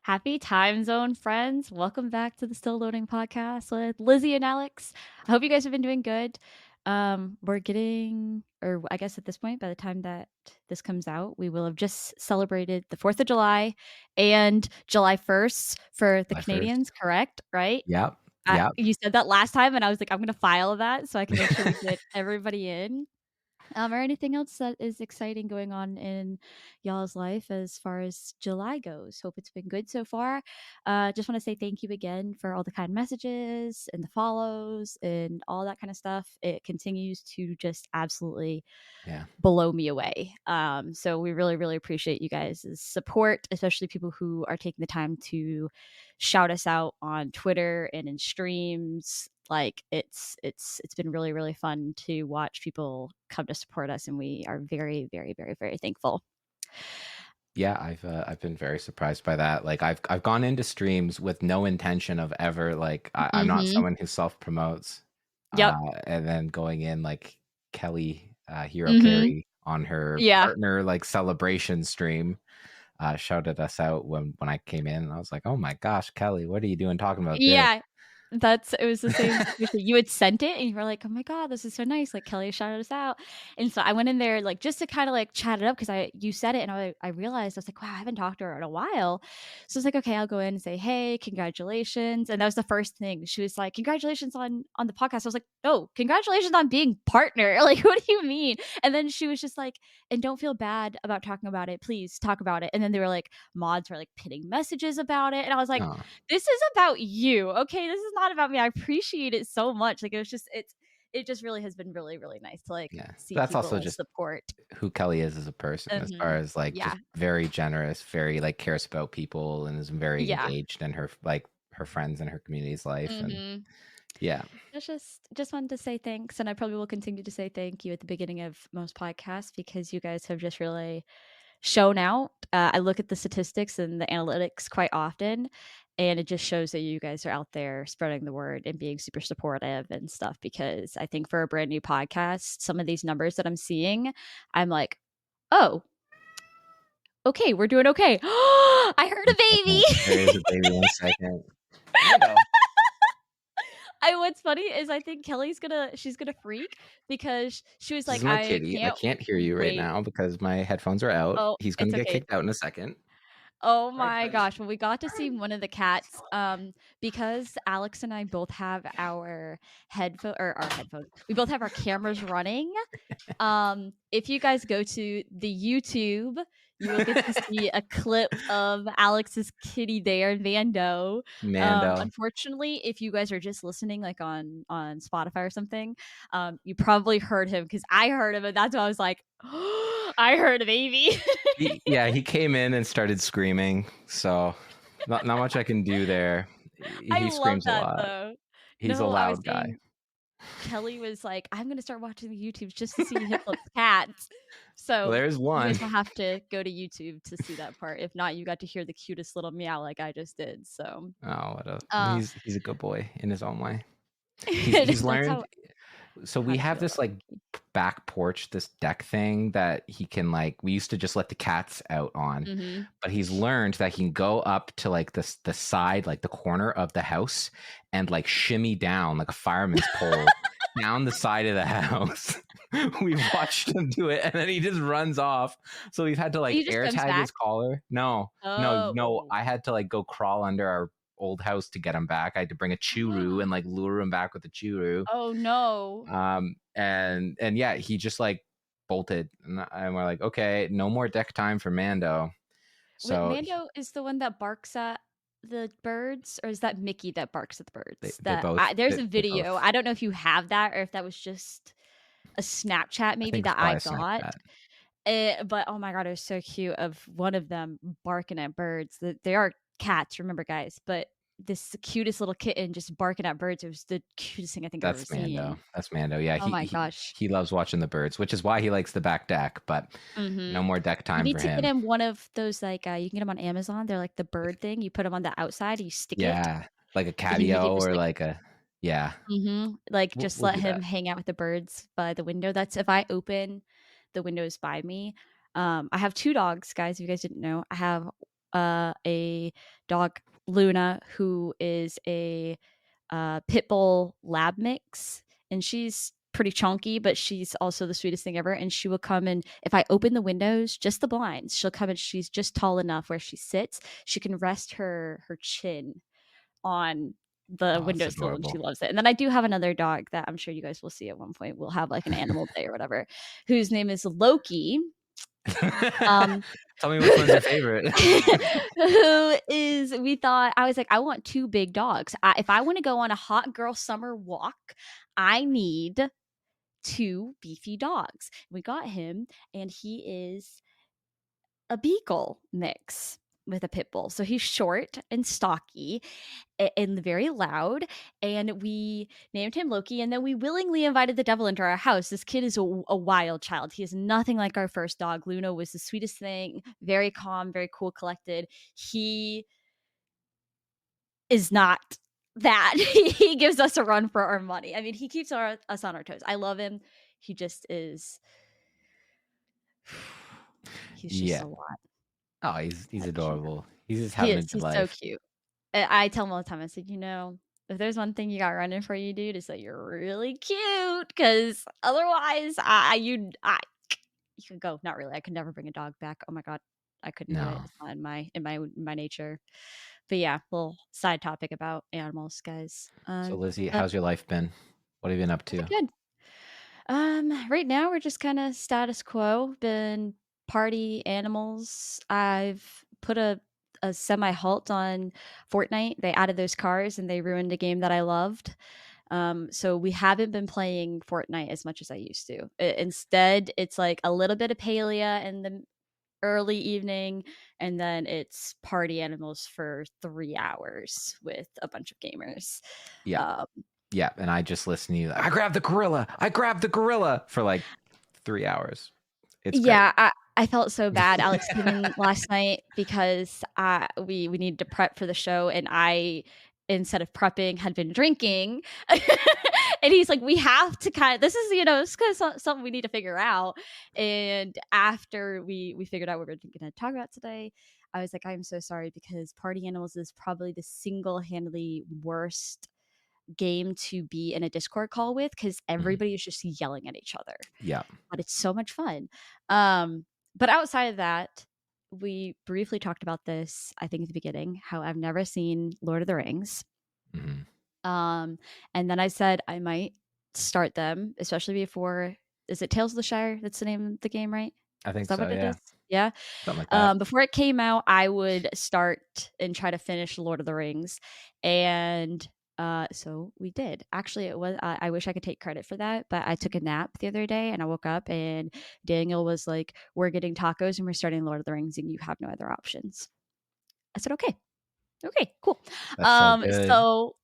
Happy time zone, friends. Welcome back to the Still Loading podcast with Lizzy and Alex. I hope you guys have been doing good. We're getting, or I guess at this point, by the time that this comes out, we will have just celebrated the 4th of July and July 1st for the July 1st. Canadians, correct? Right? Yep, yep. You said that last time, and I was like, I'm going to file that so I can make sure we get everybody in. Or anything else that is exciting going on in y'all's life as far as July goes. Hope it's been good so far. Just want to say thank you again for all the kind messages and the follows and all that kind of stuff. It continues to just absolutely Yeah. blow me away. So we really, really appreciate you guys' support, especially people who are taking the time to shout us out on Twitter and in streams. Like it's been really, really fun to watch people come to support us, and we are very, very, very, very thankful. Yeah, I've been very surprised by that. Like I've gone into streams with no intention of ever like I'm not Mm-hmm. someone who self promotes. Yep. And then going in like Kelly, Hero Mm-hmm. Carry on her Yeah. partner like celebration stream, shouted us out when I came in, and I was like, oh my gosh, Kelly, what are you doing talking about this? Yeah. It was the same situation. You had sent it and you were like, "Oh my god, this is so nice." Like Kelly shouted us out. And so I went in there like just to kind of like chat it up because you said it and I realized I was like, wow, I haven't talked to her in a while. So I was like, okay, I'll go in and say, hey, congratulations. And that was the first thing. She was like, congratulations on the podcast. I was like, oh, congratulations on being partner. Like, what do you mean? And then she was just like, and don't feel bad about talking about it. Please talk about it. And then they were like, mods were like pinning messages about it. And I was like, Oh, this is about you. Okay. This is not about me. I appreciate it so much. Like it just really has been really, really nice to like yeah. see That's also people just support. who Kelly is as a person, as far Mhm. as like Yeah. just very generous, very like cares about people, and is very Yeah. engaged in her like her friends and her community's life. And Mhm. yeah, It's just wanted to say thanks, and I probably will continue to say thank you at the beginning of most podcasts because you guys have just really shown out. I look at the statistics and the analytics quite often, and it just shows that you guys are out there spreading the word and being super supportive and stuff. Because I think for a brand new podcast, some of these numbers that I'm seeing, I'm like, oh, okay, we're doing okay. I heard a 1 second. There is a baby. baby. 1 second. Mando. What's funny is I think she's gonna freak because she was This like, is my I kitty. I can't can't hear you right wait. now because my headphones are out. Oh, He's gonna it's get okay. kicked out in a second. Oh Right, my buddy. gosh. Well, we got to see one of the cats because Alex and I both have our headphones. We both have our cameras running. If you guys go to the YouTube, you will get to see a clip of Alex's kitty there, Vando. Mando. Unfortunately, if you guys are just listening like on Spotify or something, you probably heard him because I heard him and that's why I was like, oh, I heard a baby. Yeah, he came in and started screaming. So not much I can do there. I He love screams a that lot. though. He's a No, I was loud guy. saying Kelly was like, "I'm gonna start watching the YouTubes just to see Hiplo's cats." Well, So there's you one. guys will have to go to YouTube to see that part. If not, you got to hear the cutest little meow like I just did. So, Oh, what a uh, he's a good boy in his own way. He's that's learned. So how we to have feel this about like back porch, this deck thing that he can like. We used to just let the cats out on, it. Mhm. but he's learned that he can go up to like the side, like the corner of the house, and like shimmy down like a fireman's pole down the side of the house. We've watched him do it, and then he just runs off. So we've had to like He just air comes tag back. his collar. No, no, no. Oh. I had to like go crawl under our old house to get him back. I had to bring a churu and like lure him back with a churu. Oh, no. And yeah, he just like bolted, and we're like, okay, no more deck time for Mando. Wait, So Mando is the one that barks at the birds, or is that Mickey that barks at the birds? they both There's a they video. both. I don't know if you have that or if that was just a Snapchat I maybe think it's that I probably a got. Snapchat. But oh my god, it was so cute of one of them barking at birds. They are cats, remember, guys, but this cutest little kitten just barking at birds. It was the cutest thing I think I've ever That's Mando. seen. That's Mando. Yeah, Oh my gosh. he loves watching the birds, which is why he likes the back deck. But no Mhm. more deck You time need for to get him. him one of those, like, you can get them on Amazon. They're like the bird thing. You put them on the outside, you stick it, Yeah, like a and then you can catio just, or like like a yeah. like, just We'll let do him that. hang out with the birds by the window. That's if I open the windows by me. I have 2 dogs, guys, if you guys didn't know. I have a dog, Luna, who is a pit bull lab mix, and she's pretty chunky, but she's also the sweetest thing ever. And she will come and if I open the windows, just the blinds, she'll come and she's just tall enough where she sits. She can rest her chin on the Oh, it's windowsill and she adorable. loves it. And then I do have another dog that I'm sure you guys will see at one point. We'll have like an animal day or whatever, whose name is Loki. Um Tell me which one's your favorite. who is we thought I was like, I want two big dogs. If I want to go on a hot girl summer walk, I need two beefy dogs. We got him, and he is a beagle mix with a pit bull. So he's short and stocky and very loud. And we named him Loki. And then we willingly invited the devil into our house. This kid is a wild child. He is nothing like our first dog. Luna was the sweetest thing, very calm, very cool, collected. He is not that. He gives us a run for our money. I mean, he keeps us on our toes. I love him. He just is, he's just Yeah. a lot. Oh, he's He, adorable. He's just he having a is. good He's so life. cute. I tell him all the time, I said, if there's one thing you got running for you, dude, is that you're really cute. Because otherwise, you could go. Not really. I could never bring a dog back. Oh my god, I couldn't do it. No. It's not in my nature. But yeah, little side topic about animals, guys. So Lizzie, But how's your life been? What have you been up it's to? good. Right now we're just kind of status quo. Been party animals. I've put a semi halt on Fortnite. They added those cars and they ruined a game that I loved. So we haven't been playing Fortnite as much as I used to. Instead, it's like a little bit of Palia in the early evening, and then it's party animals for 3 hours with a bunch of gamers. Yeah. Um, Yeah. And I just listened to you. I grabbed the gorilla. I grabbed the gorilla for like 3 hours. It's great. Yeah, I felt so bad. Alex came in last night because, we needed to prep for the show, and I, instead of prepping, had been drinking. And he's like, "We have to kind of this is, it's kinda something we need to figure out." And after we figured out what we're gonna talk about today, I was like, "I'm so sorry because Party Animals is probably the single-handedly worst game to be in a Discord call with because Mhm. everybody is just yelling at each other." Yeah. But it's so much fun. Um, but outside of that, we briefly talked about this, I think, at the beginning, how I've never seen Lord of the Rings. Hmm. Um, and then I said I might start them, especially before is it Tales of the Shire? That's the name of the game, right? I Is think that so. what it Yeah. is? Yeah. Something like that. Before it came out, I would start and try to finish Lord of the Rings, and so we did. Actually, it was. I wish I could take credit for that, but I took a nap the other day, and I woke up, and Daniel was like, "We're getting tacos, and we're starting Lord of the Rings, and you have no other options." I said, "Okay, okay, cool." That's so good. So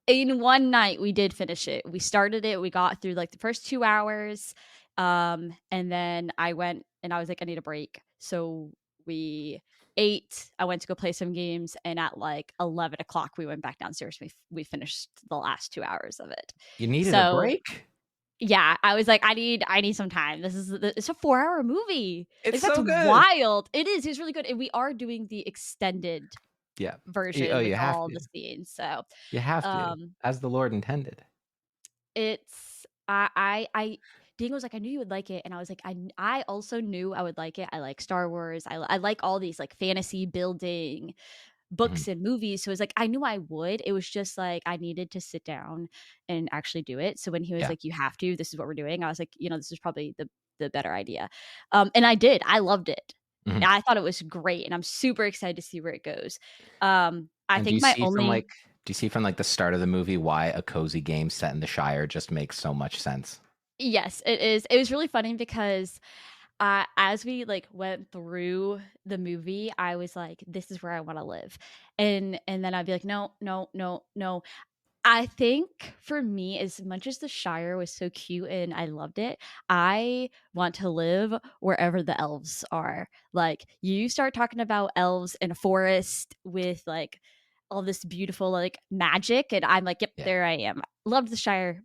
in one night we did finish it. We started it, we got through like the first 2 hours, and then I went and I was like, "I need a break." So we ate, I went to go play some games, and at like 11 o'clock we went back downstairs. We finished the last 2 hours of it. You needed a So, break? yeah, I was like, "I need some time. It's a 4-hour movie." It's Like, that's so good. wild. It is, it's really good, and we are doing the extended Yeah. Oh, version with you have all to. the scenes, so, You have to, um as the Lord intended. it's I Ding was like, "I knew you would like it," and I was like, I also knew I would like it. I like Star Wars. I like all these, like, fantasy building Mhm. books and movies, so it was like, I knew I would. It was just, like, I needed to sit down and actually do it, so when he was Yeah. like, "You have to. This is what we're doing," I was like, "This is probably the better idea." And I did. I loved it. Mhm. I thought it was great, and I'm super excited to see where it goes. I And think my only do you see from, like, the start of the movie why a cozy game set in the Shire just makes so much sense? Yes, it is. It was really funny because as we like went through the movie, I was like, "This is where I want to live," and then I'd be like, "No, no, no, no." I think for me, as much as the Shire was so cute and I loved it, I want to live wherever the elves are. Like, you start talking about elves in a forest with like all this beautiful like magic, and I'm like, "Yep, Yeah. there I am." Loved the Shire,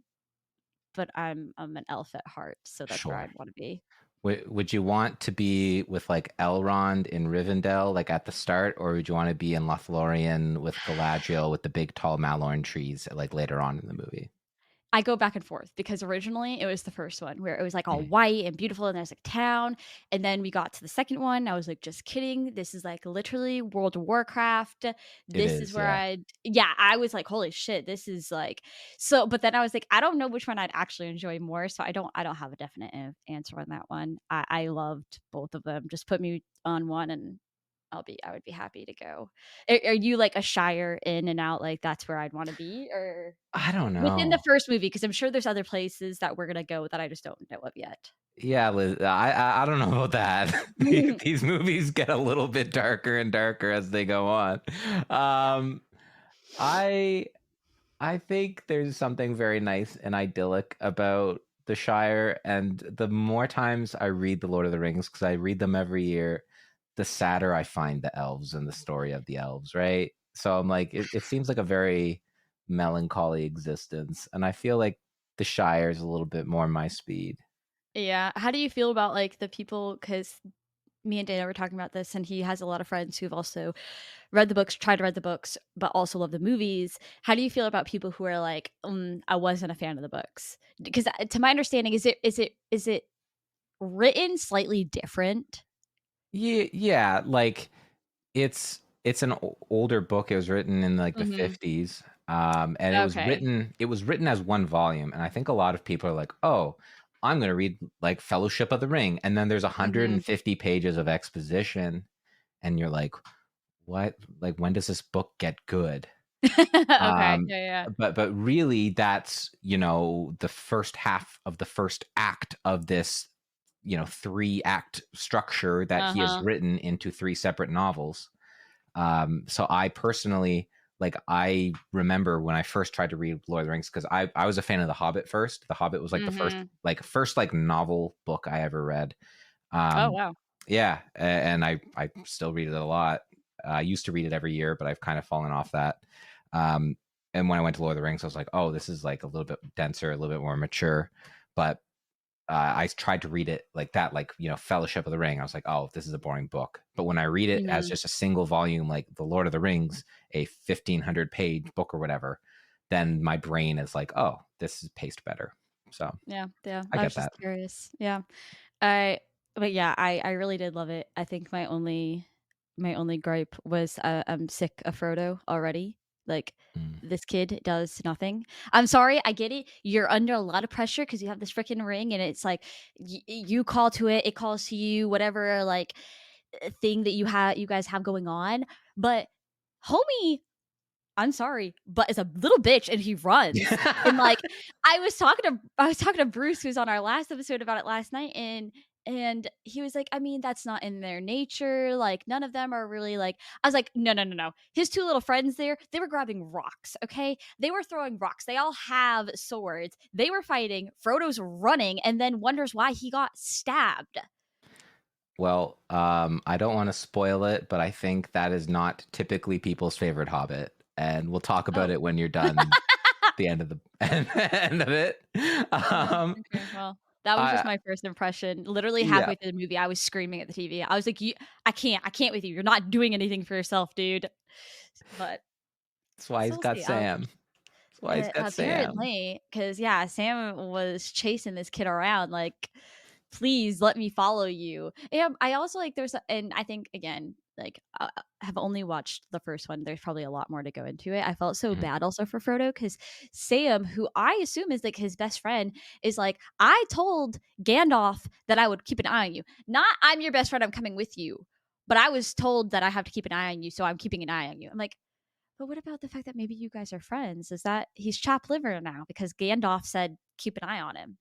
but I'm an elf at heart, so that's where Sure. I'd want to be. Would you want to be with like Elrond in Rivendell, like at the start, or would you want to be in Lothlorien with Galadriel with the big tall Malorn trees, like later on in the movie? I go back and forth because originally it was the first one where it was like all Mm. white and beautiful and there's like town. And then we got to the second one. I was like, just kidding. This is like literally World of Warcraft. It This is is, where yeah. yeah, I was like, holy shit, this is like, so, but then I was like, I don't know which one I'd actually enjoy more. So I don't have a definite answer on that one. I loved both of them. Just put me on one and I would be happy to go. Are you like a Shire in and out? Like that's where I'd want to be or? I don't Within the know. first movie, because 'cause I'm sure there's other places that we're gonna go that I just don't know of yet. Yeah, Liz, I don't know about that. These movies get a little bit darker and darker as they go on. Yeah. Um, I I think there's something very nice and idyllic about the Shire, and the more times I read the Lord of the Rings, because I read them every year, the sadder I find the elves and the story of the elves, right? So I'm like, it seems like a very melancholy existence, and I feel like the Shire is a little bit more my speed. Yeah. How do you feel about, like, the people? Because me and Dana were talking about this, and he has a lot of friends who've also read the books, tried to read the books, but also love the movies. How do you feel about people who are like, I wasn't a fan of the books?" Because, to my understanding, is it written slightly different? Yeah, yeah, like it's an older book. It was written in like the Mhm. 50s. And Okay. it was written as one volume. And I think a lot of people are like, oh, I'm gonna read like Fellowship of the Ring. And then there's Mhm. 150 pages of exposition, and you're like, what? Like, when does this book get good? Okay. Um, Yeah, yeah. but really that's, the first half of the first act of this, 3-act structure that he has Uh-huh. written into 3 separate novels. So I personally, like, I remember when I first tried to read Lord of the Rings, because I was a fan of The Hobbit first. The Hobbit was like the Mhm. first like novel book I ever read. Oh, Um, wow. yeah, and I still read it a lot. I used to read it every year, but I've kind of fallen off that. Um, and when I went to Lord of the Rings, I was like, oh, this is like a little bit denser, a little bit more mature. But I tried to read it like that, like, Fellowship of the Ring. I was like, oh, this is a boring book. But when I read it as Mhm. just a single volume, like The Lord of the Rings, a 1,500-page book or whatever, then my brain is like, oh, this is paced better. So Yeah, yeah, I I get was just that. curious. Yeah. I but yeah, I really did love it. I think my only gripe was, I'm sick of Frodo already. Like, Mm. this kid does nothing. I'm sorry, I get it. You're under a lot of pressure because you have this freaking ring, and it's like you call to it, it calls to you, whatever like thing that you guys have going on. But homie, I'm sorry, but is a little bitch and he runs. And like I was talking to Bruce who's on our last episode about it last night and he was like, I mean, that's not in their nature. Like none of them are really like I was like, no, no, no, no. His two little friends there, they were grabbing rocks, okay? They were throwing rocks. They all have swords. They were fighting. Frodo's running and then wonders why he got stabbed. Well, I don't want to spoil it, but I think that is not typically people's favorite Hobbit, and we'll talk about Oh. it when you're done. The end of the end of it. Oh, Um, okay, well, that was just I my first impression. Literally Yeah, halfway through the movie, I was screaming at the TV. I was like, "You I can't with you. You're not doing anything for yourself, dude." But that's why so he's we'll got see. Sam. That's why he's got Sam. Apparently, because yeah, Sam was chasing this kid around like, "Please let me follow you." And I also like and I think again, like, have only watched the first one. There's probably a lot more to go into it. I felt so Mhm. bad also for Frodo because Sam, who I assume is like his best friend, is like, "I told Gandalf that I would keep an eye on you. Not I'm your best friend, I'm coming with you, but I was told that I have to keep an eye on you, so I'm keeping an eye on you." I'm like, but what about the fact that maybe you guys are friends? Is that he's chopped liver now because Gandalf said keep an eye on him?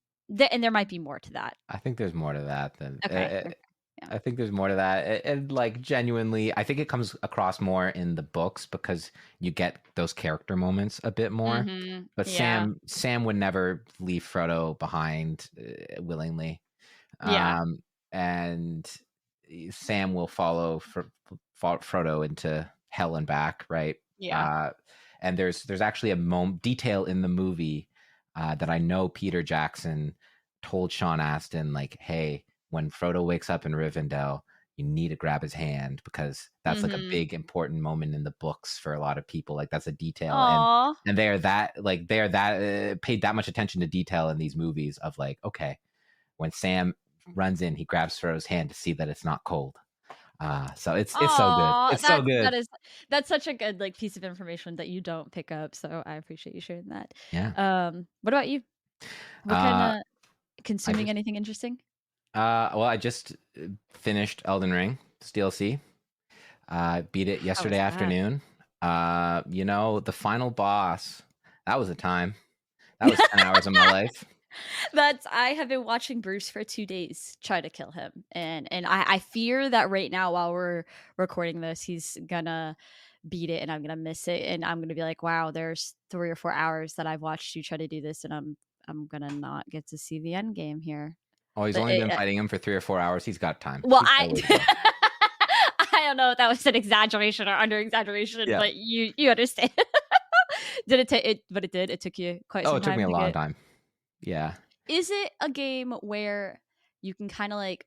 And there might be more to that. I think there's more to that than Okay. Okay. Yeah. I think there's more to that, and like genuinely, I think it comes across more in the books because you get those character moments a bit more. Mhm. But Yeah. Sam would never leave Frodo behind willingly. Yeah. um, and Sam will follow Frodo into hell and back, right? Yeah. Uh, and there's actually a detail in the movie that I know Peter Jackson told Sean Astin, like, "Hey." when Frodo wakes up in Rivendell, you need to grab his hand because that's like a Mhm. big important moment in the books for a lot of people. Like that's a detail, Aw. and they're that paid that much attention to detail in these movies of like, okay, when Sam runs in, he grabs Frodo's hand to see that it's not cold. So it's so good. Aw, It's so that good. is that's such a good, like, piece of information that you don't pick up, so I appreciate you sharing that. Yeah. What about you? What Uh, kinda I consuming just anything interesting? well, I just finished Elden Ring, it's DLC. Beat it How yesterday was that? afternoon. The final boss, that was a time. That was 10 hours of my life. That's I have been watching Bruce for 2 days try to kill him, and I fear that right now while we're recording this, he's gonna beat it and I'm gonna miss it, and I'm gonna be like, "Wow, there's 3 or 4 hours that I've watched you try to do this, and I'm gonna not get to see the end game here." Oh, he's But only been fighting him for 3 or 4 hours. He's got time. well, He's got a way to go. I don't know if that was an exaggeration or under exaggeration, Yeah. but you understand. Did it take it but it did? It took you quite Oh, some it took me time a to long get time. Yeah. Is it a game where you can kinda, like,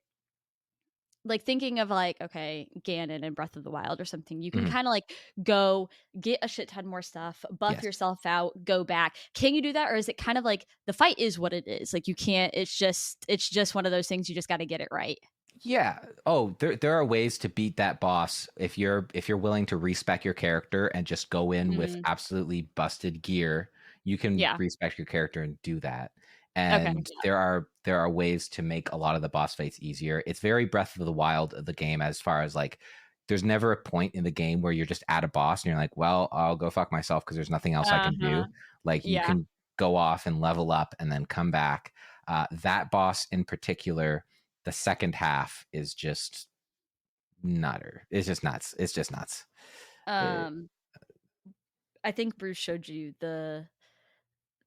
thinking of, like, okay, Ganon in Breath of the Wild or something, you can Mhm. kinda, like, go, get a shit ton more stuff, buff Yes. yourself out, go back. Can you do that, or is it kind of like the fight is what it is? Like, you can't it's just one of those things, you just gotta get it right. Yeah. Oh, there are ways to beat that boss if you're willing to respec your character and just go in with Mm, absolutely busted gear. You can yeah. respec your character and do that. Okay, And yeah. there are ways to make a lot of the boss fights easier. It's very Breath of the Wild of the game as far as like there's never a point in the game where you're just at a boss and you're like, well, I'll go fuck myself because there's nothing else I can Uh-huh. do. Like you Yeah. can go off and level up and then come back. That boss in particular, the second half is just nutter. It's just nuts. It's just nuts. It, Um, I think Bruce showed you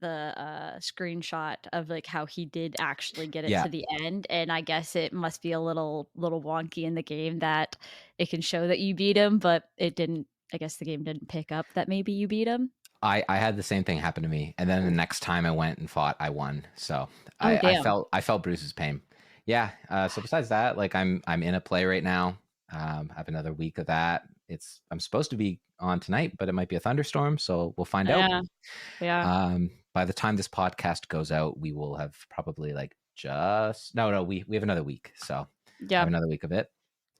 screenshot of, like, how he did actually get it yeah, to the end, and I guess it must be a little wonky in the game that it can show that you beat him, but it didn't I guess the game didn't pick up that maybe you beat him? I had the same thing happen to me, and then the next time I went and fought, I won. So Oh, I damn. felt Bruce's pain. Yeah. So besides that, like I'm in a play right now. I have another week of that. I'm supposed to be on tonight, but it might be a thunderstorm, so we'll find out. Yeah, yeah, By the time this podcast goes out, we will have probably like just no, we have another week, so I have yep. another week of it.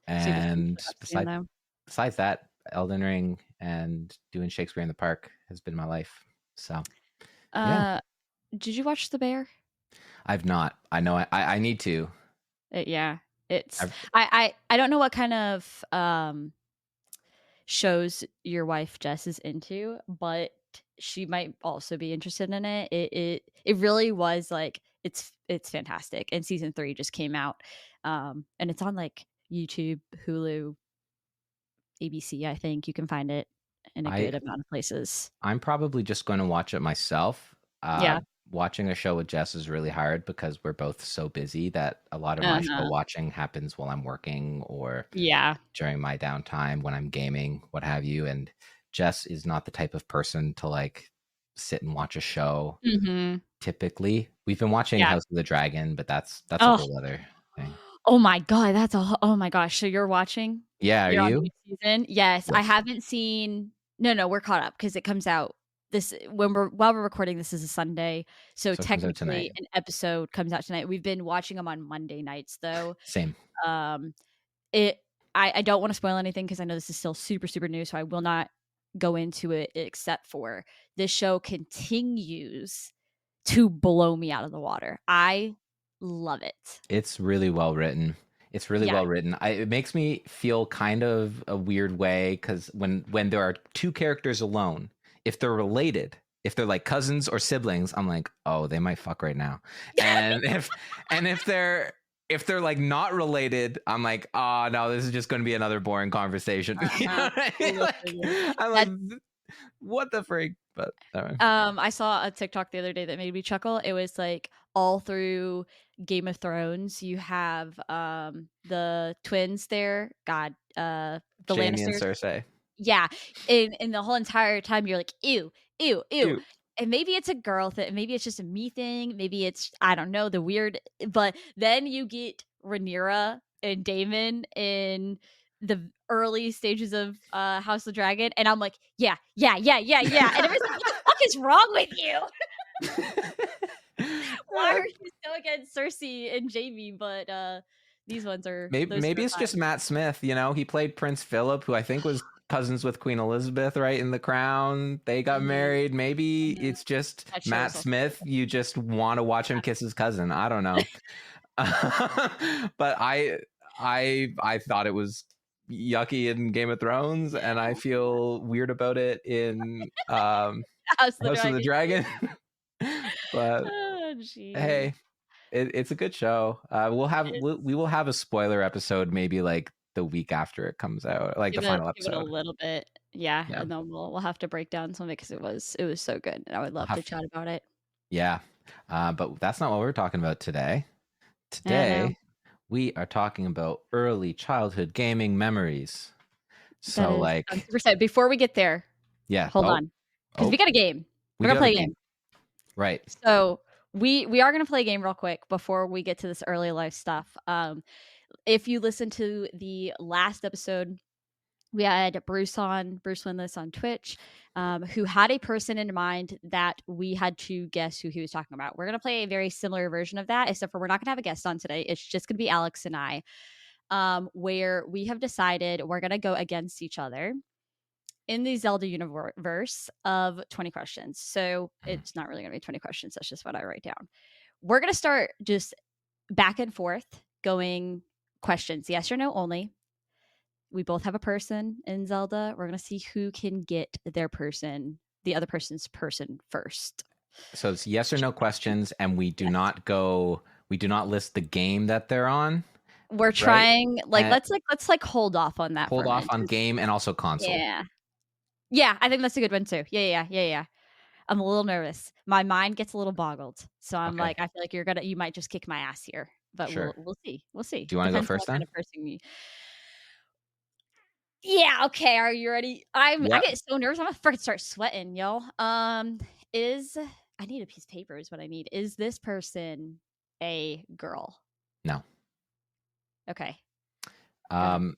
See the future And up soon, though. besides that, Elden Ring and doing Shakespeare in the Park has been my life. So yeah, Uh, did you watch The Bear? I've not. I know I need to. Yeah, it's I've, I don't know what kind of, shows your wife Jess is into, but she might also be interested in it. It really was like it's fantastic. And season 3 just came out. And it's on like YouTube, Hulu, ABC, I think. You can find it in a I good amount of places. I'm probably just going to watch it myself. Yeah. Watching a show with Jess is really hard because we're both so busy that a lot of my show Uh-huh. watching happens while I'm working or Yeah. during my downtime when I'm gaming, what have you. And Jess is not the type of person to like sit and watch a show Mhm. typically. We've been watching Yeah. House of the Dragon, but that's a Oh. whole other thing. Oh my god, oh my gosh, so you're watching? Yeah, are You're on a new you? season? Yes, I Yes. haven't seen no, we're caught up because it comes out while we're recording, this is a Sunday, so So it comes out technically tonight. an episode comes out tonight. We've been watching them on Monday nights, though. Same. Um, it I don't wanna spoil anything because I know this is still super, super new, so I will not go into it except for this show continues to blow me out of the water. I love it. It's really well written. It's really Yeah. well written. It makes me feel kind of a weird way because when there are two characters alone, if they're related, if they're like cousins or siblings, I'm like, oh, they might fuck right now. And if they're like not related, I'm like, oh no, this is just going to be another boring conversation. You know Uh-huh. what I mean? Like, Literally. I'm like, That's what the freak? But all right. I saw a TikTok the other day that made me chuckle. It was like all through Game of Thrones, you have the twins there. God, the Jamie and Lannisters. Cersei. Yeah. And the whole entire time you're like, ew, ew, ew. Ew. And maybe it's maybe it's just a me thing, maybe it's I don't know, the weird but then you get Rhaenyra and Daemon in the early stages of, House of the Dragon, and I'm like, "Yeah, yeah, yeah, yeah, yeah," and everybody's like, "What the fuck is wrong with you? Why Uh, are you so against Cersei and Jaime?" But, these ones are those maybe are it's just fun. Matt Smith. You know, he played Prince Philip, who I think was cousins with Queen Elizabeth, right? In The Crown, they got Mhm, married. Maybe mhm. it's just That show Matt is also Smith. You just want to watch him kiss his cousin. I don't know. But I thought it was yucky in Game of Thrones, and I feel weird about it in House of the House of the Dragon. Dragon. But Oh, jeez. hey, it's a good show. We will have a spoiler episode maybe like the week after it comes out, like the final Give it a episode. little bit. Yeah, Yeah, and then we'll have to break down some of it because it was so good, and I would we'll love to have chat about it. yeah. But that's not what we're talking about today. I know. Today we are talking about early childhood gaming memories. That So is I'm like super excited. Before we get there, yeah. hold on, because we Oh, got a game. we We're do gonna have a play a game. game. Right. So, we are gonna play a game real quick before we get to this early life stuff. If you listen to the last episode, we had Bruce Winless on Twitch, who had a person in mind that we had to guess who he was talking about. We're gonna play a very similar version of that, except for we're not gonna have a guest on today. It's just gonna be Alex and I, where we have decided we're gonna go against each other in the Zelda universe of 20 questions. So Mhm. it's not really gonna be 20 questions. That's just what I write down. We're gonna start just back and forth going questions, yes or no only. We both have a person in Zelda. We're gonna see who can get their person, the other person's person first. So it's yes or no questions, and Yes. we do not list the game that they're on, We're right? trying And let's like hold off on that for hold a off minute. on game and also console. Yeah. Yeah, I think that's a good one too. Yeah. I'm a little nervous. My mind gets a little boggled. So I'm Okay, like, I feel like you might just kick my ass here. But sure. we'll see. We'll see. Do you It want to go depends on first what kind then? of person you. Yeah, okay. Are you ready? I Yep. get so nervous. I'm gonna freaking start sweating, y'all. Is I need a piece of paper is what I need. Is this person a girl? No. Okay, go ahead. Um,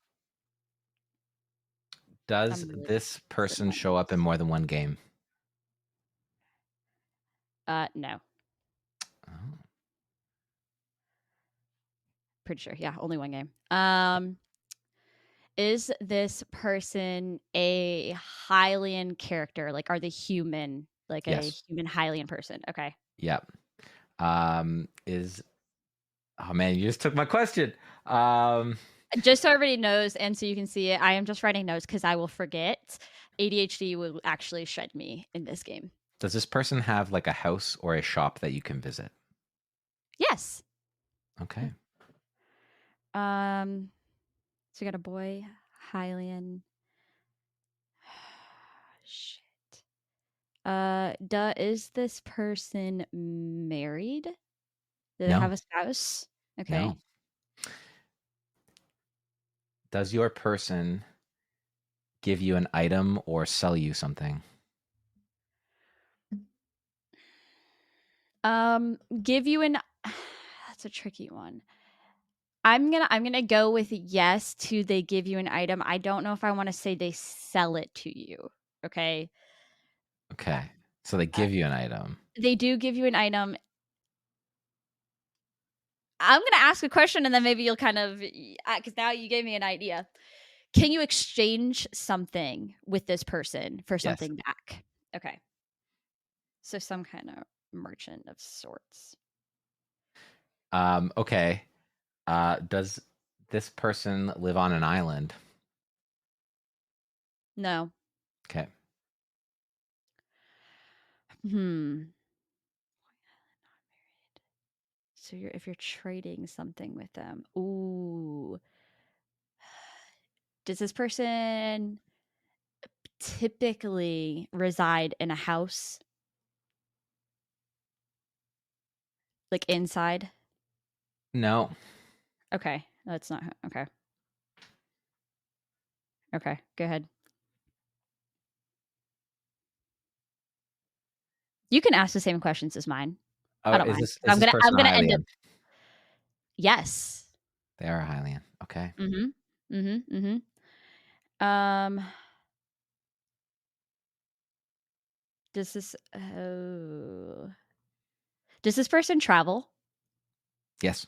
does I'm really this sitting person my show up in notes. more than one game? No, Oh. pretty sure. Yeah, only one game. Is this person a Hylian character? Like, are they human? Like a Yes. human Hylian person? Okay. Yep. Is oh man, you just took my question. Um, Just so everybody knows, and so you can see it, I am just writing notes because I will forget. ADHD will actually shred me in this game. does this person have like a house or a shop that you can visit? Yes. Okay. Um. So we got a boy, Hylian. Shit. Is this person married? Do they have No. a spouse? Okay. No. Does your person give you an item or sell you something? Give you an. That's a tricky one. I'm gonna go with yes to they give you an item. I don't know if I want to say they sell it to you. Okay. Uh, Okay. So they uh, give you an item. they do give you an item. I'm gonna ask a question and then maybe you'll kind of because now you gave me an idea. Can you exchange something with this person for Yes. something back? Okay. So some kind of merchant of sorts. Okay. Does this person live on an island? No. Okay. Hmm. So if you're trading something with them. Ooh. Does this person typically reside in a house? Like inside? No. Okay. That's not okay. Okay. Go ahead. You can ask the same questions as mine. Oh, I don't mind. is this I'm person a gonna end up Hylian? yes. They are Hylian. Okay. Mhm. Mhm, mhm. Um, does this oh. Does this person travel? Yes.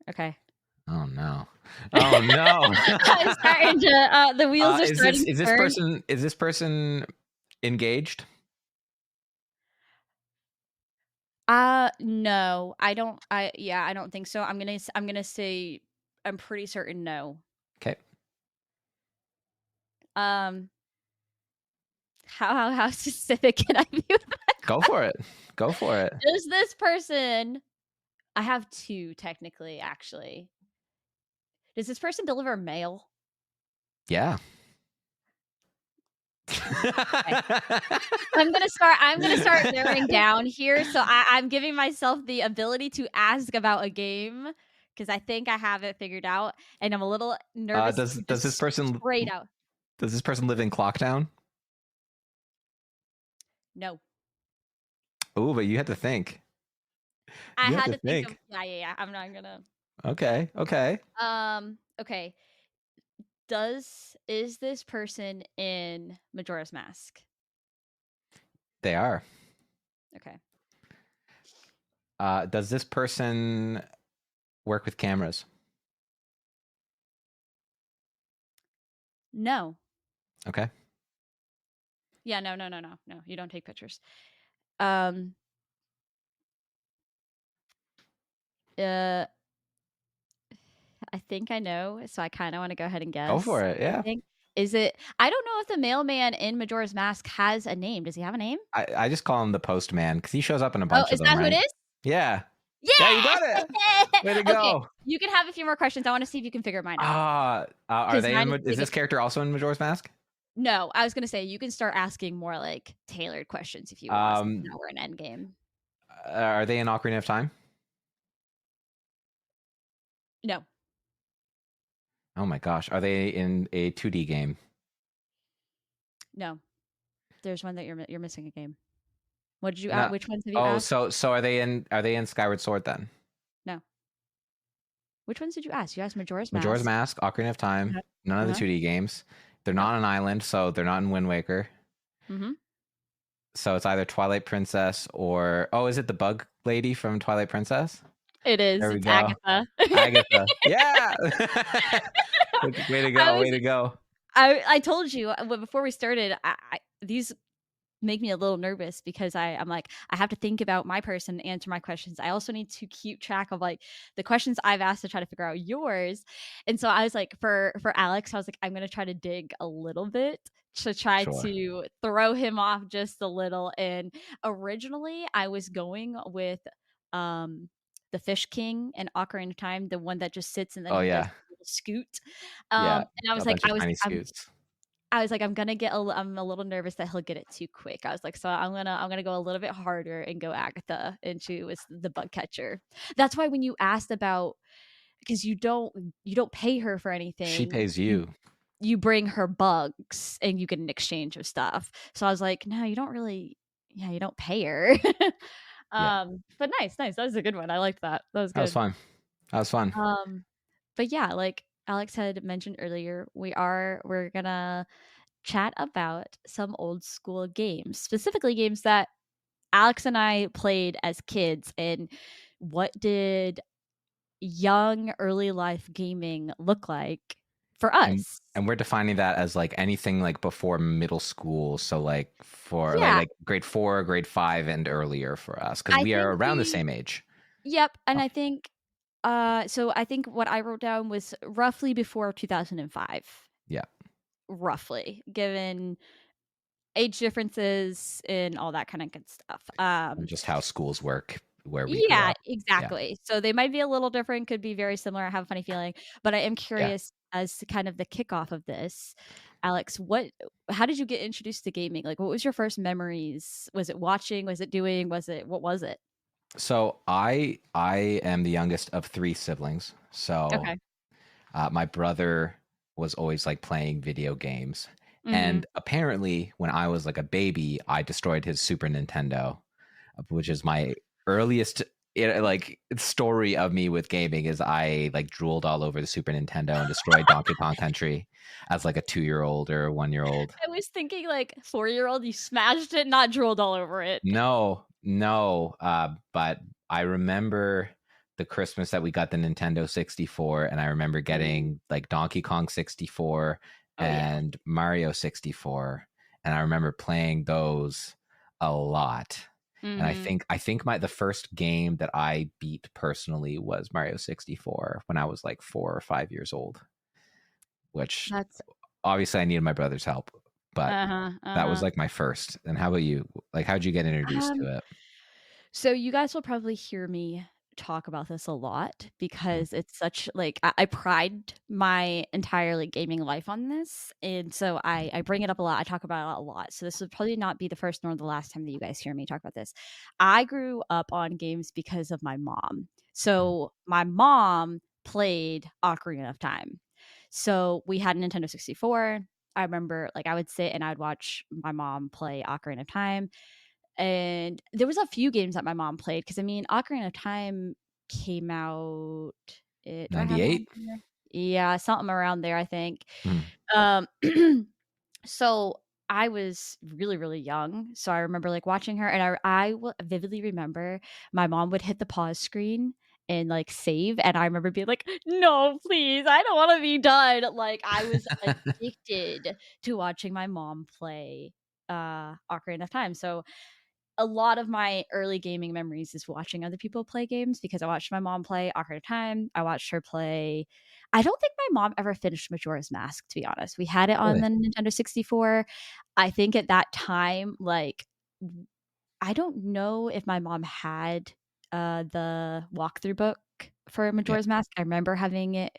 Okay. Oh no. Oh no. I'm starting to, the wheels are Is this starting to turn. engaged? No, I don't yeah, I don't think so. I'm gonna say I'm pretty certain no. Okay. Um, how specific can I be with that Go question? for it. Go for it. Does this person I have 2 technically, actually. Does this person deliver mail? Yeah. Okay. I'm gonna start narrowing down here, so I'm giving myself the ability to ask about a game because I think I have it figured out, and I'm a little nervous Does to does this just person straight out. live in Clocktown? No. Oh, but you had to think. I You had had to to think of think. yeah, I'm not gonna Okay. Okay. okay. Is this person in Majora's Mask? They are. Okay. Does this person work with cameras? No. Okay. Yeah, no, you don't take pictures. Um, uh, I think I know, so I kinda wanna go ahead and Go for guess. it. I Yeah. think is it I don't know if the mailman in Majora's Mask has a name. Does he have a name? I just call him the postman because he shows up in a Oh, bunch of is them, that who it right? is? Yeah. Yeah, you got Yeah! it. Way to Okay, go. you can have a few more questions. I wanna see if you can figure mine out. Are 'Cause they mine in? is the Is this biggest character also in Majora's Mask? no, I was gonna say you can start asking more, like, tailored questions if you want since Um, now we're in endgame. are they in Ocarina of Time? No, Oh my gosh, are they in a 2D game? no. There's one that you're missing a game. What did you No. which ones have you Oh, asked? so are they in Skyward Sword then? No. Which ones did you ask? You asked Majora's Majora's Mask. Mask, Ocarina of Time, Uh-huh. none of the Uh-huh. 2D games. They're Yep. not on an island, so they're not in Wind Waker. Mhm. So it's either Twilight Princess or is it the bug lady from Twilight Princess? It is, There we it's go. Agatha. Agatha. Yeah. Way to I go. was Way to go. I told you, before we started, I these make me a little nervous because I'm like, I have to think about my person, answer my questions. I also need to keep track of like the questions I've asked to try to figure out yours. And so I was like, for Alex, I was like, I'm gonna try to dig a little bit to try Sure. to throw him off just a little. And originally I was going with um the Fish King and Ocarina of Time, the one that just sits and then Oh he does yeah. a little scoot. Yeah. And I A was like, bunch of tiny scoots. I was like, I'm gonna get I'm a little nervous that he'll get it too quick. I was like, so I'm gonna go a little bit harder and go Agatha, and she was the bug catcher. That's why when you asked about because you don't pay her for She anything, pays you. you bring her bugs and you get an exchange of stuff. So I was like, no, you don't really, yeah, you don't pay her. Yeah. But nice. That was a good one. I liked that. That was That was good. fun. That was fun. Um, but yeah, like Alex had mentioned earlier, we're gonna chat about some old school games, specifically games that Alex and I played as kids, and what did young early life gaming look like for and us? and we're defining that as like anything like before middle school, so like for Yeah, grade 4, grade 5 and earlier for us because I we are think around the we same age. yep, and Oh, I think so I think what I wrote down was roughly before 2005, yeah, roughly, given age differences and all that kind of good stuff. and just how schools work where we grew Yeah, up. Yeah. exactly. So they might be a little different, could be very similar, I have a funny feeling, but I am Yeah. curious as to kind of the kickoff of this. Alex, what how did you get introduced to gaming? Like, what was your first memories? Was it watching? Was it doing? Was it what was it? So I am the youngest of 3 siblings. So Okay. my brother was always like playing video games. Mhm. And apparently, when I was like a baby, I destroyed his Super Nintendo, which is my earliest like story of me with gaming is I like drooled all over the Super Nintendo and destroyed Donkey Kong Country as like a 2-year-old or a 1-year-old. I was thinking like 4-year-old, you smashed it, not drooled all over it. No, no. But I remember the Christmas that we got the Nintendo 64, and I remember Ooh. getting like Donkey Kong 64 Oh, yeah. and Mario 64, and I remember playing those a lot. And Mhm. I think my the first game that I beat personally was Mario 64 when I was like 4 or 5 years old, which That's obviously I needed my brother's help, but uh-huh, that was uh-huh. like my first. And how about you? Like, how'd you get introduced Um, to it? so you guys will probably hear me talk about this a lot because it's such like I pride my entire like gaming life on this, and so I bring it up a lot. I talk about it a lot. So this would probably not be the first nor the last time that you guys hear me talk about this. I grew up on games because of my mom. Mhm. So my mom played Ocarina of Time. So we had a Nintendo 64. I remember like I would sit and I'd watch my mom play Ocarina of Time, and there was a few games that my mom played because I mean, Ocarina of Time came out do I have it on 98? here? Yeah, something around there, I think. Mhm. Um, so I was really, really young, so I remember, like, watching her, and I will vividly remember my mom would hit the pause screen and, like, save, and I remember being like, "No, please, I don't wanna be done." Like, I was addicted to watching my mom play, Ocarina of Time, so a lot of my early gaming memories is watching other people play games because I watched my mom play Ocarina of Time. I watched her play I don't think my mom ever finished Majora's Mask, to be honest. We had it on Really? the Nintendo 64. I think at that time, like, I don't know if my mom had, the walkthrough book for Yeah. Majora's Mask. I remember having it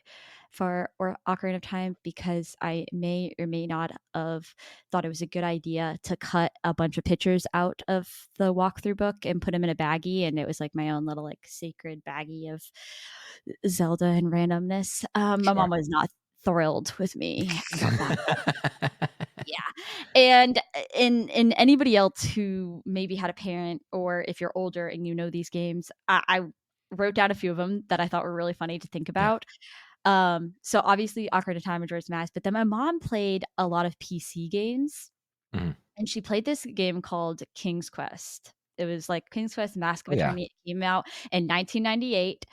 for or Ocarina of Time because I may or may not have thought it was a good idea to cut a bunch of pictures out of the walkthrough book and put them in a baggie, and it was, like, my own little, like, sacred baggie of Zelda and randomness. My Sure. mom was not thrilled with me about that. Yeah, and in anybody else who maybe had a parent or if you're older and you know these games, I wrote down a few of them that I thought were really funny to think Yeah. about. So obviously Ocarina of Time, Majora's Mask, but then my mom played a lot of PC games, Mhm. and she played this game called King's Quest. It was like King's Quest: Mask of Oh, yeah. Eternity. It came out in 1998.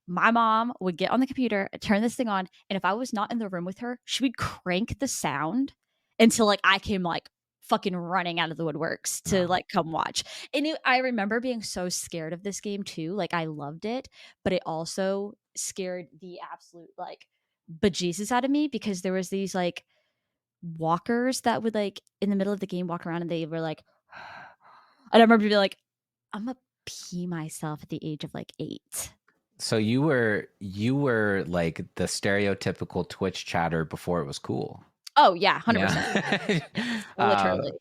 My mom would get on the computer, turn this thing on, and if I was not in the room with her, she would crank the sound until, like, I came, like, fucking running out of the woodworks to, Oh. like, come watch. And I remember being so scared of this game too, like, I loved it, but it also scared the absolute, like, bejesus out of me because there was these, like, walkers that would, like, in the middle of the game, walk around and they were like and I remember being like, "Imma pee myself at the age of, like, 8." So you were like the stereotypical Twitch chatter before it was cool. Oh, yeah, Yeah. 100%. Yes, Uh, literally.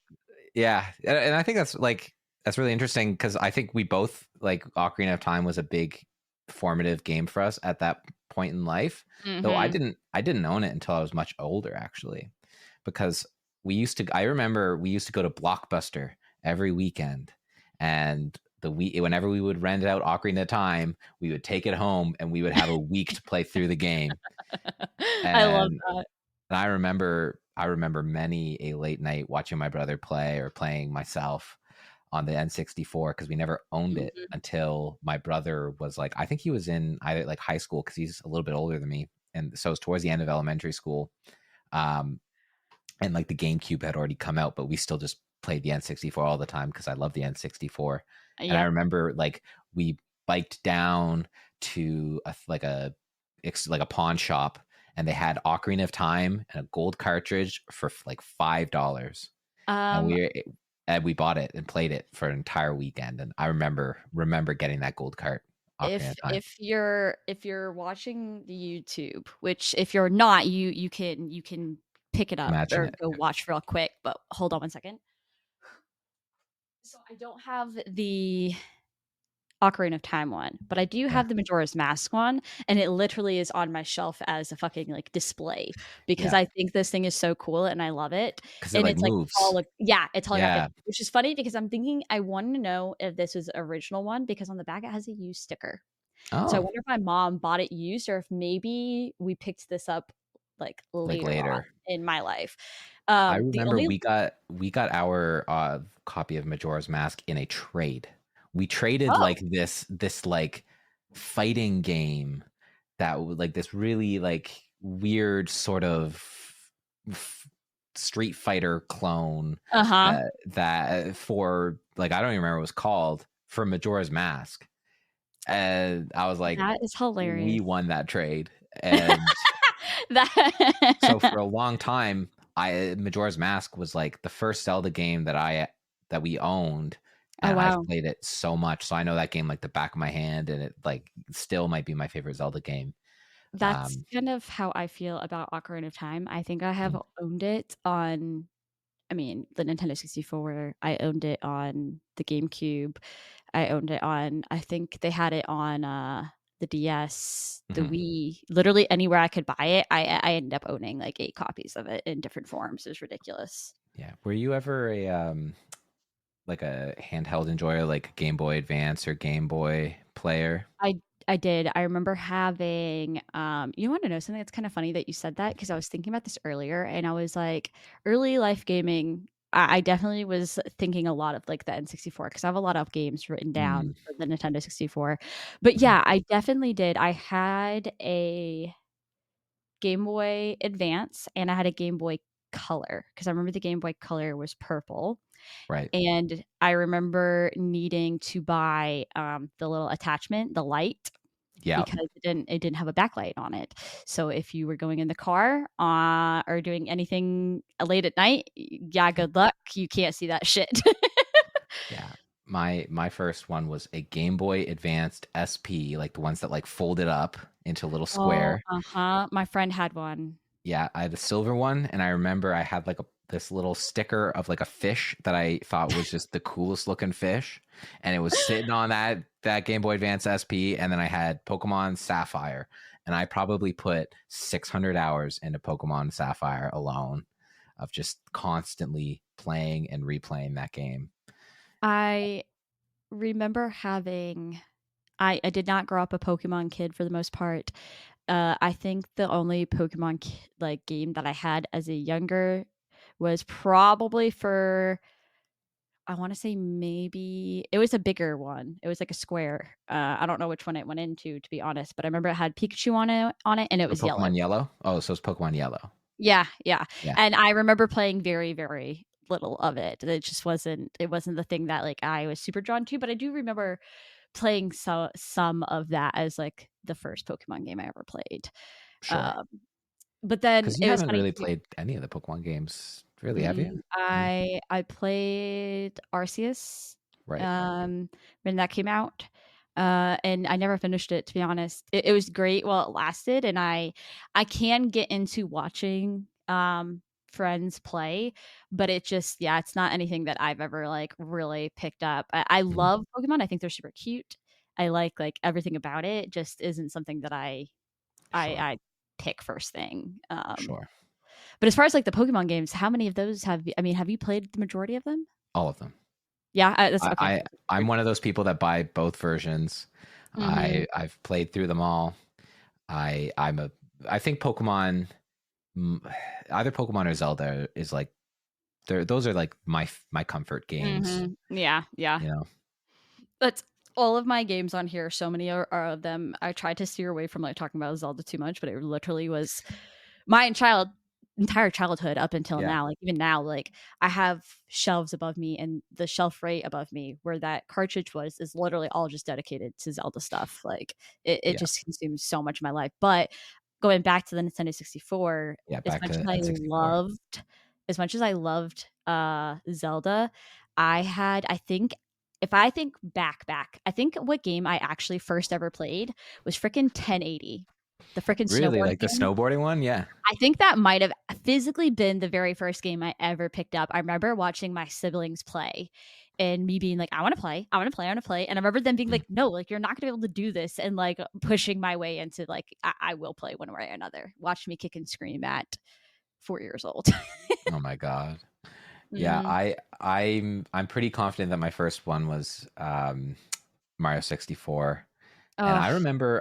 yeah, and I think that's really interesting because I think we both like Ocarina of Time was a big formative game for us at that point in life. Though Mhm. I didn't own it until I was much older actually, because I remember we used to go to Blockbuster every weekend, and whenever we would rent out Ocarina of Time, we would take it home and we would have a week to play through the game. I love And that. I remember many a late night watching my brother play or playing myself on the N64 because we never owned it Mhm. until my brother was like, I think he was in either like high school because he's a little bit older than me. And so it's towards the end of elementary school. Um, and like the GameCube had already come out, but we still just played the N64 all the time because I love the N64. And I Yep. remember like we biked down to like a pawn shop, and they had Ocarina of Time and a gold cartridge for like $5, and Um, we bought it and played it for an entire weekend. And I remember getting that gold cart Ocarina of Time. if you're watching the YouTube, which if you're not, you can pick it up Imagine or it. go watch real quick, but hold on one second. So I don't have Ocarina of Time one, but I do Yeah. have the Majora's Mask one, and it literally is on my shelf as a fucking, like, display because Yeah. I think this thing is so cool and I love it, 'Cause it, and like, it's, like, moves. yeah, it's holographic, Yeah. which is funny because I'm thinking I wanna know if this is original one because on the back it has a used sticker. So I Oh, wonder if my mom bought it used or if maybe we picked this up, like, like, later on later. in my life. I The remember only we got our, copy of Majora's Mask in a trade. We traded, Oh, like, this, like, fighting game that w like, this really, like, weird sort of f Street Fighter clone uh-huh. that for like, I don't even remember what it was called, for Majora's Mask, and I was like, That is "We hilarious. won that trade," and so That for a long time, I Majora's Mask was like the first Zelda game that we owned, Oh, and I've wow. played it so much. So I know that game like the back of my hand, and it like still might be my favorite Zelda game. That's Um, kind of how I feel about Ocarina of Time. I think I have mhm, owned it on I mean, the Nintendo 64, I owned it on the GameCube, I owned it on I think they had it on, the DS, the mhm, Wii, literally anywhere I could buy it, I ended up owning, like, 8 copies of it in different forms, it was ridiculous. yeah. Were you ever a like a handheld enjoyer, like Game Boy Advance or Game Boy player? I I did. I remember having, you wanna know something that's kinda funny that you said that because I was thinking about this earlier, and I was like, early life gaming, I definitely was thinking a lot of, like, the N64 because I have a lot of games written Mm, down for the Nintendo 64. But, mhm, yeah, I definitely did. I had a Game Boy Advance, and I had a Game Boy Color because I remember the Game Boy Color was purple, right. and I remember needing to buy, the little attachment, the light Yeah. because it didn't have a backlight on it. So if you were going in the car, or doing anything late at night, yeah, good luck. You can't see that shit. Yeah. My first one was a Game Boy Advanced SP, like the ones that like folded up into a little Oh, square. uh-huh. My friend had one. Yeah, I had a silver one, and I remember I had like this little sticker of like a fish that I thought was just the coolest looking fish, and it was sitting on that Game Boy Advance SP, and then I had Pokemon Sapphire, and I probably put 600 hours into Pokemon Sapphire alone, of just constantly playing and replaying that game. I remember having I did not grow up a Pokemon kid for the most part. I think the only Pokemon like, game that I had as a younger was probably for I wanna say maybe it was a bigger one. It was like a square. I don't know which one it went into, to be honest, but I remember it had Pikachu on it, and it So was yellow. Pokemon Yellow? Oh, so it's Pokemon Yellow. Yeah, yeah, Yeah, and I remember playing very, very little of it. It wasn't the thing that, like, I was super drawn to, but I do remember playing some of that as, like, the first Pokemon game I ever played. sure. Um, but then Because you it was haven't funny really too. played any of the Pokemon games, really, have Mm-mm. you? No? I played Arceus, Right. um, when that came out, and I never finished it, to be honest. It was great while it lasted, and I can get into watching, friends play, but it just yeah, it's not anything that I've ever, like, really picked up. I Mhm. love Pokemon, I think they're super cute. I like, everything about it, just isn't something that Sure, I pick first thing, sure. but as far as, like, the Pokemon games, how many of those have you played the majority of them? All of them. Yeah, that's I okay. I I'm one of those people that buy both versions. Mhm. I've played through them all. I think Pokemon, mm, either Pokemon or Zelda is like those are like my comfort games, Mhm. Yeah, yeah. you know? But all of my games on here, so many are of them I tried to steer away from, like, talking about Zelda too much, but it literally was my entire childhood up until Yeah, now, like, even now, like, I have shelves above me, and the shelf right above me where that cartridge was is literally all just dedicated to Zelda stuff, like, it yeah, just consumes so much of my life, but going back to the Nintendo 64, yeah, as back much to as I N64. loved Zelda, I think if I think back, I think what game I actually first ever played was fricking 1080. The frickin' Really? snowboarding Like the game. snowboarding one? Yeah. I think that might have physically been the very first game I ever picked up. I remember watching my siblings play and me being like, "I wanna play, I wanna play, I wanna play," and I remember them being Mm. like, "No, like, you're not gonna be able to do this," and, like, pushing my way into, like, I will play one way or another. Watch me kick and scream at 4 years old. Oh my god. Yeah, Mhm. I'm pretty confident that my first one was Mario 64. And Ugh,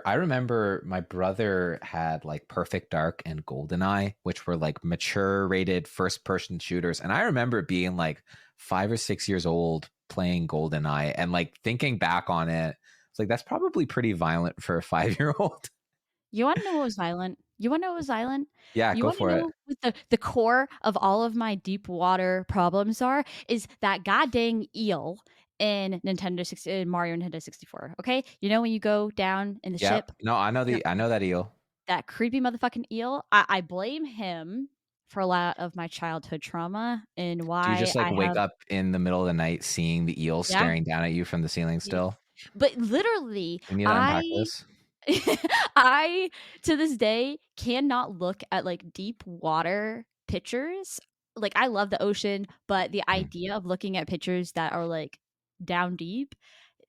I remember my brother had like Perfect Dark and GoldenEye, which were like mature rated first person shooters. And I remember being like 5 or 6 years old playing GoldenEye and like thinking back on it, it's like that's probably pretty violent for a 5 year old. you wanna know what was violent? You wanna know what was violent? Yeah, You go wanna for it. know what the core of all of my deep water problems are? Is that god dang eel in Mario Nintendo 64, okay? You know when you go down in the ship Yep. No, I know that eel. that creepy motherfucking eel, I blame him for a lot of my childhood trauma and Do you why just like I wake have up in the middle of the night seeing the eel yeah, staring down at you from the ceiling ye still? but literally, We need to unpack I this. I, to this day, cannot look at, like, deep water pictures. Like, I love the ocean, but the Mm. idea of looking at pictures that are, like, down deep,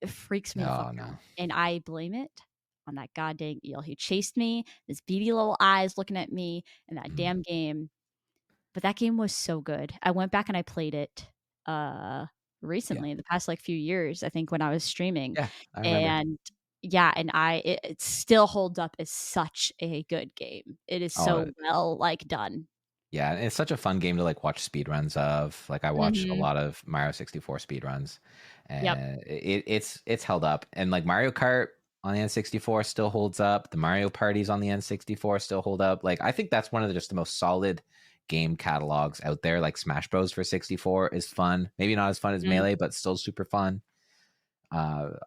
it freaks me the fuck Oh no. out, and I blame it on that god dang eel. He chased me, his beady little eyes looking at me in that Mm. damn game, but that game was so good. I went back and I played it, uh, Yeah. recently in the past, like, few years, I think when I was streaming, Yeah, I remember. and yeah, and it still holds up as such a good game. It is Oh, so well, like, done. yeah, it's such a fun game to like watch speedruns of. Like I watch a Mhm. lot of Mario 64 speedruns Yep. and it's held up. And like Mario Kart on the N64 still holds up. The Mario parties on the N64 still hold up. Like I think that's one of the just the most solid game catalogs out there. Like Smash Bros for 64 is fun. Maybe not as fun as Mhm. Melee, but still super fun.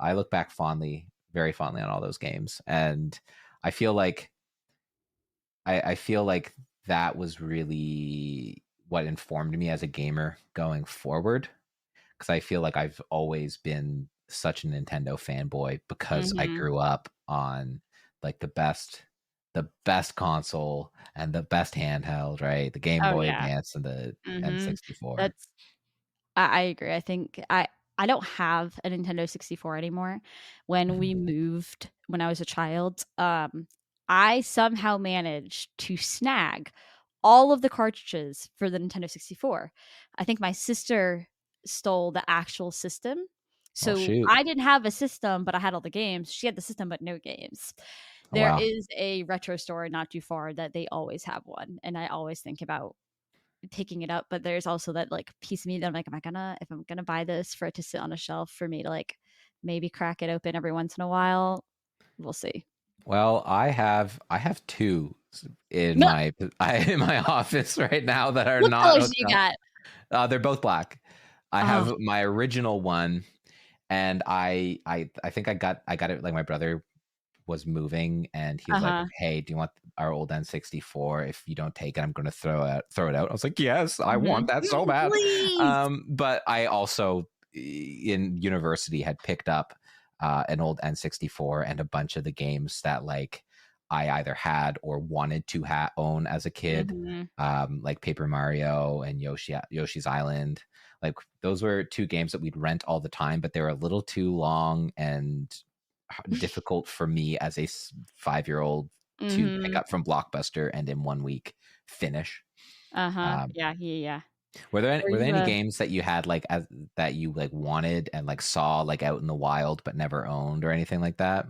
I look back fondly, very fondly on all those games. And I feel like I feel like that was really what informed me as a gamer going forward because I feel like I've always been such a Nintendo fanboy because I Mhm. grew up on like the best console and the best handheld, right? The Game Oh, Boy yeah. Advance and the Mhm. N64. That's I agree. I think I don't have a Nintendo 64 anymore. When Mhm. we moved when I was a child, I somehow managed to snag all of the cartridges for the Nintendo 64. I think my sister stole the actual system. Oh So shoot. I didn't have a system, but I had all the games. She had the system, but no games. Oh There wow. is a retro store not too far that they always have one, and I always think about picking it up, but there's also that, like, piece of me that I'm like, "Am I gonna if I'm gonna buy this for it to sit on a shelf for me to, like, maybe crack it open every once in a while?" We'll see. Well, I have two in No, my in my office right now that are what not colors do hooked you up. got? They're both black. I Oh, have my original one, and I think I got it like my brother was moving, and he was like, uh-huh. "Hey, do you want our old N64? If you don't take it, I'm going to throw it out." I was like, "Yes, I want Mhm. that so Mm, bad." please! But I also in university had picked up an old N64 and a bunch of the games that like I either had or wanted to own as a kid, Mhm. like Paper Mario and Yoshi's Island. Like those were two games that we'd rent all the time, but they were a little too long and difficult for me as a 5-year-old to pick Mhm. up from Blockbuster and in 1 week finish. Uh-huh. Um, Yeah, yeah, yeah. Were were there you, any games that you had like as that you like wanted and like saw like out in the wild but never owned or anything like that?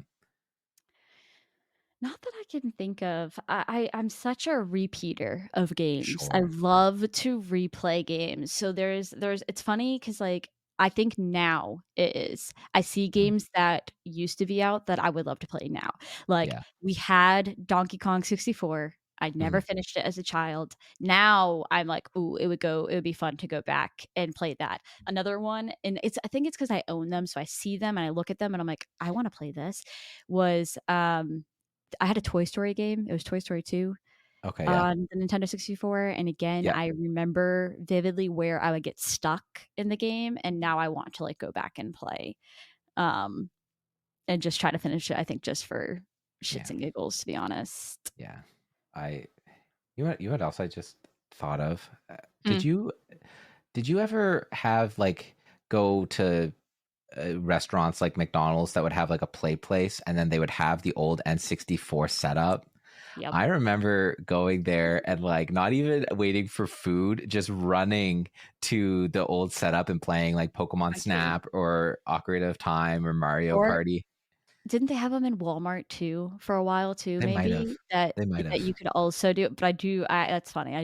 Not that I can think of. I'm such a repeater of games. I Sure. love to replay games. So there's it's funny because like I think now it is. I see Mhm. games that used to be out that I would love to play now. Like Yeah. we had Donkey Kong 64. I never Mhm. finished it as a child. Now I'm like, ooh, it would be fun to go back and play that. Another one, and I think it's because I own them, so I see them and I look at them and I'm like, I want to play this. Was I had a Toy Story game. It was Toy Story 2 Okay. Yeah. on the Nintendo 64, and again, Yeah. I remember vividly where I would get stuck in the game, and now I want to, like, go back and play, um, and just try to finish it, I think just for shits Yeah. and giggles, to be honest. Yeah. I you know what else I just thought of? Mm, Did you ever have like go to restaurants like McDonald's that would have like a play place and then they would have the old N64 setup? yep. I remember going there and like not even waiting for food, just running to the old setup and playing like Pokemon I do. Snap or Ocarina of Time or Mario Or Party. didn't they have them in Walmart too for a while too, They might have. maybe? That They might that have. you could also do, but I that's funny,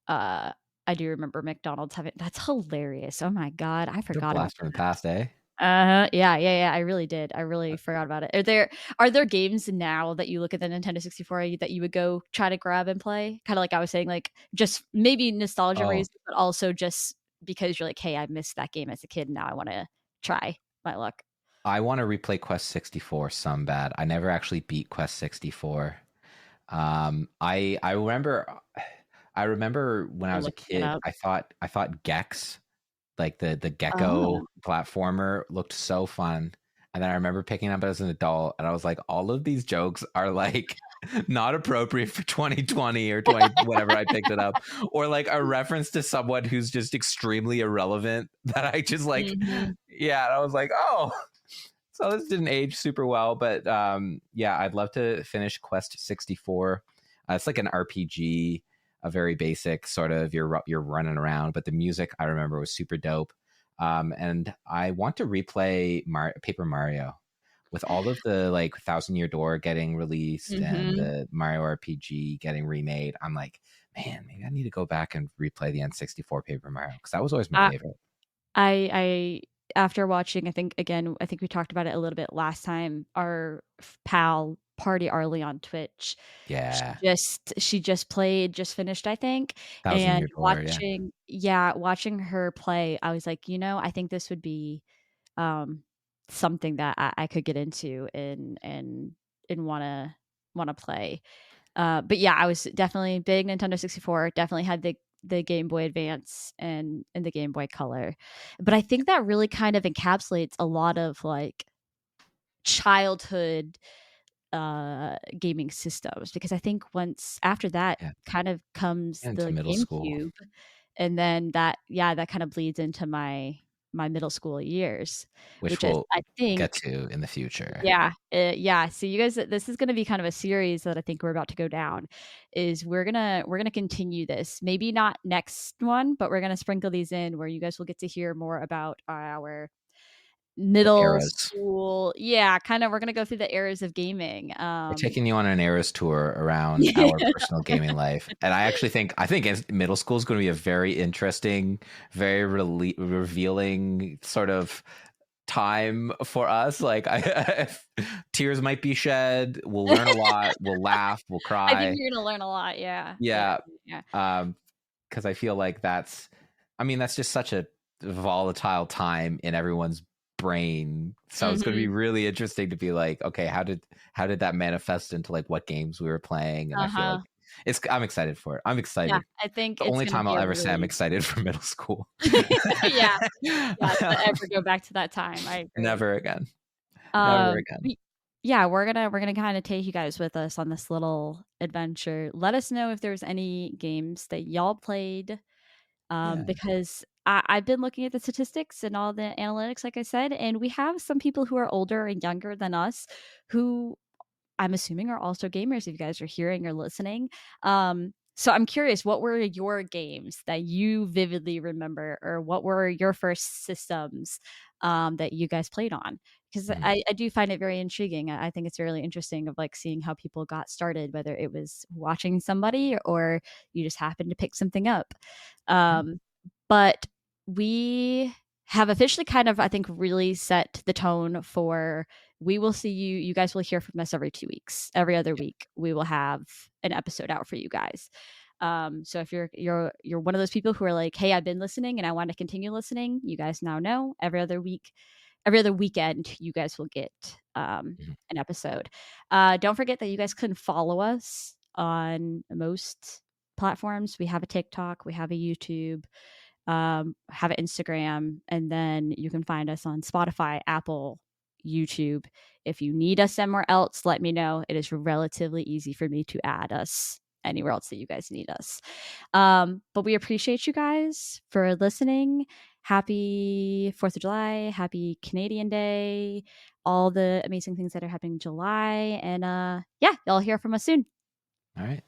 uh, I do remember McDonald's having that's hilarious. Oh my god, I They're forgot about blast from the past, eh? uh-huh, yeah, yeah, yeah, I really did. I really forgot about it. Are there games now that you look at the Nintendo 64 that you would go try to grab and play? Kinda like I was saying, like, just maybe nostalgia Oh, reasons, but also just because you're like, "Hey, I missed that game as a kid, and now I wanna try my luck." I want to replay Quest 64 some bad. I never actually beat Quest 64. I remember when I You're was a looking it kid, up. I thought Gex, like the gecko Oh. platformer, looked so fun. And then I remember picking it up as an adult and I was like, all of these jokes are like not appropriate for 2020 or 20 whenever I picked it up. Or like a reference to someone who's just extremely irrelevant that I just like, Mhm. yeah, and I was like, oh, so this didn't age super well, but yeah, I'd love to finish Quest 64. It's like an RPG, a very basic sort of you're running around, but the music I remember was super dope. And I want to replay Paper Mario with all of the like Thousand Year Door getting released and Mhm. the Mario RPG getting remade. I'm like, man, maybe I need to go back and replay the N64 Paper Mario because that was always my I favorite. I after watching, I think again, I think we talked about it a little bit last time, our pal Party Arlie on Twitch, Yeah, she just played, just finished, I think, Thousand and Year Door. Yeah, watching her play, I was like, I think this would be, um, something that I could get into and wanna play. But yeah, I was definitely big Nintendo 64, definitely had the Game Boy Advance and the Game Boy Color. But I think that really kind of encapsulates a lot of, like, childhood, gaming systems, because I think once after that yeah. kind of comes Into the middle school, GameCube, and then that kind of bleeds into my middle school years, which which is we'll I get think to in the future. yeah, yeah, so you guys this is gonna be kind of a series that I think we're about to go down, is we're gonna continue this. Maybe not next one, but we're gonna sprinkle these in where you guys will get to hear more about our The middle eras. school yeah, kinda we're gonna go through the eras of gaming, We're taking you on an eras tour around our Yeah. personal gaming life, and I think as middle school is going to be a very interesting, very revealing sort of time for us. Like, tears might be shed. We'll learn a lot. We'll laugh. We'll I think cry. you're gonna learn a lot, yeah, yeah, Yeah, yeah. because I feel like I mean, that's just such a volatile time in everyone's brain. So it's going to be Mhm, really interesting to be like, okay, how did that manifest into like what games we were playing? And I feel like uh-huh. I'm excited for it. I'm Yeah, excited. I think The it's only gonna time be I'll a ever say I'm really excited for middle school. yeah, yeah, to ever go back to that time, I agree. Never again. Never again. We yeah, we're gonna kinda take you guys with us on this little adventure. Let us know if there's any games that y'all played, Yeah. because I've been looking at the statistics and all the analytics, like I said, and we have some people who are older and younger than us who I'm assuming are also gamers if you guys are hearing or listening. So I'm curious, what were your games that you vividly remember, or what were your first systems that you guys played on? Because Mhm. I do find it very intriguing. I think it's really interesting of like seeing how people got started, whether it was watching somebody or you just happened to pick something up. Yeah. Um, but we have officially kind of, I think, really set the tone for we will see you. You guys will hear from us every 2 weeks. Every other week, we will have an episode out for you guys. So if you're one of those people who are like, hey, I've been listening and I want to continue listening, you guys now know every other week, every other weekend, you guys will get Mhm. an episode. Don't forget that you guys can follow us on most platforms. We have a TikTok, we have a YouTube, have an Instagram, and then you can find us on Spotify, Apple, YouTube. If you need us somewhere else, let me know. It is relatively easy for me to add us anywhere else that you guys need us. But we appreciate you guys for listening. Happy 4th of July. Happy Canadian Day. All the amazing things that are happening in July. And yeah, y'all hear from us soon. All right.